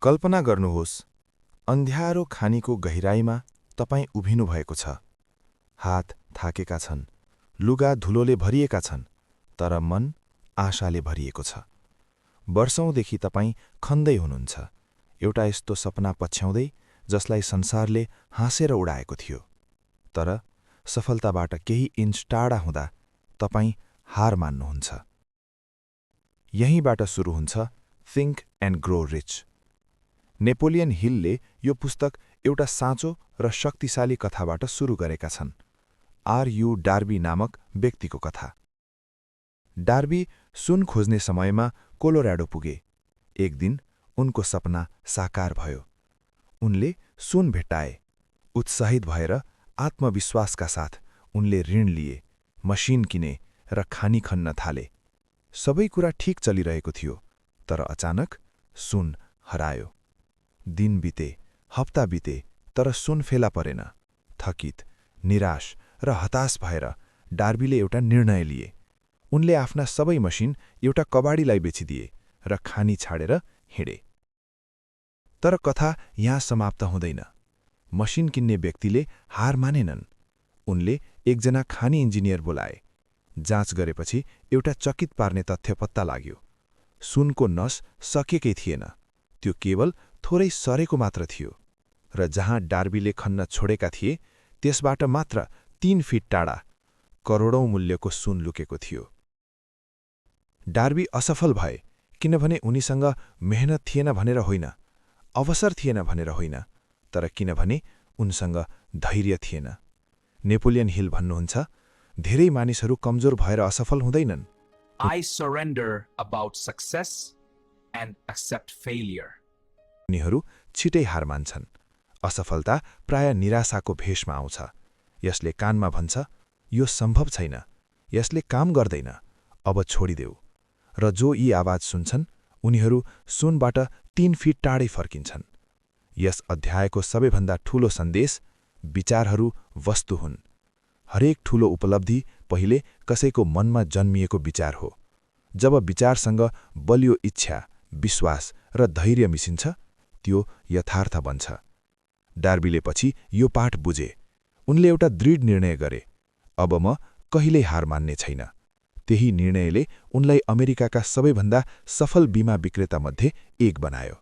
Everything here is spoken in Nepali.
कल्पना गर्नुहोस्, अन्ध्यारो खानीको गहिराईमा तपाईँ उभिनुभएको छ। हात थाकेका छन्, लुगा धुलोले भरिएका छन्, तर मन आशाले भरिएको छ। वर्षौंदेखि तपाईँ खन्दै हुनुहुन्छ, एउटा यस्तो सपना पछ्याउँदै जसलाई संसारले हाँसेर उडाएको थियो। तर सफलताबाट केही इन्च टाढा हुँदा तपाईँ हार मान्नुहुन्छ। यहीँबाट सुरु हुन्छ think and grow rich. Napoleon हिलले यो पुस्तक एउटा साँचो र शक्तिशाली कथाबाट सुरु गरेका छन्। आर.यू. डार्बी नामक व्यक्तिको कथा। डार्बी सुन खोज्ने समयमा कोलोराडो पुगे। एक दिन उनको सपना साकार भयो। उनले सुन भेट्टाए। उत्साहित भएर आत्मविश्वासका साथ उनले ऋण लिए, मसिन किने र खानी खन्न थाले। सबै कुरा ठिक चलिरहेको थियो, तर अचानक सुन हरायो। दिन बिते, हप्ता बिते, तर सुन फेला परेन। थकित, निराश र हताश भएर डार्बीले एउटा निर्णय लिए। उनले आफ्ना सबै मसिन एउटा कबाडीलाई बेचिदिए र खानी छाडेर हिँडे। तर कथा यहाँ समाप्त हुँदैन। मसिन किन्ने व्यक्तिले हार मानेनन्। उनले एकजना खानी इन्जिनियर बोलाए। जाँच गरेपछि एउटा चकित पार्ने तथ्य पत्ता लाग्यो। सुनको नस सकेकै थिएन, त्यो केवल थोरै सरेको मात्र थियो, र जहाँ डार्बीले खन्न छोडेका थिए त्यसबाट मात्र 3 फिट टाढा करोडौं मूल्यको सुन लुकेको थियो। डार्बी असफल भए किनभने उनीसँग मेहनत थिएन भनेर होइन, अवसर थिएन भनेर होइन, तर किनभने उनसँग धैर्य थिएन। नेपोलियन हिल भन्नुहुन्छ, धेरै मानिसहरू कमजोर भएर असफल हुँदैनन्। I surrender about success and accept failure. उनीहरू छिटै हार मान्छन्। असफलता प्राय निराशाको भेषमा आउँछ। यसले कानमा भन्छ, यो सम्भव छैन, यसले काम गर्दैन, अब छोडिदेऊ। र जो यी आवाज सुन्छन्, उनीहरू सुनबाट 3 फिट टाढै फर्किन्छन्। यस अध्यायको सबैभन्दा ठूलो सन्देश, विचारहरू वस्तु हुन्। हरेक ठूलो उपलब्धि पहिले कसैको मनमा जन्मिएको विचार हो। जब विचारसँग बलियो इच्छा, विश्वास र धैर्य मिसिन्छ, त्यो यथार्थ बन्छ। डार्बीले पछि यो पाठ बुझे। उनले एउटा दृढ निर्णय गरे, अब म कहिल्यै हार मान्ने छैन। त्यही निर्णयले उनलाई अमेरिकाका सबैभन्दा सफल बीमा विक्रेतामध्ये एक बनायो।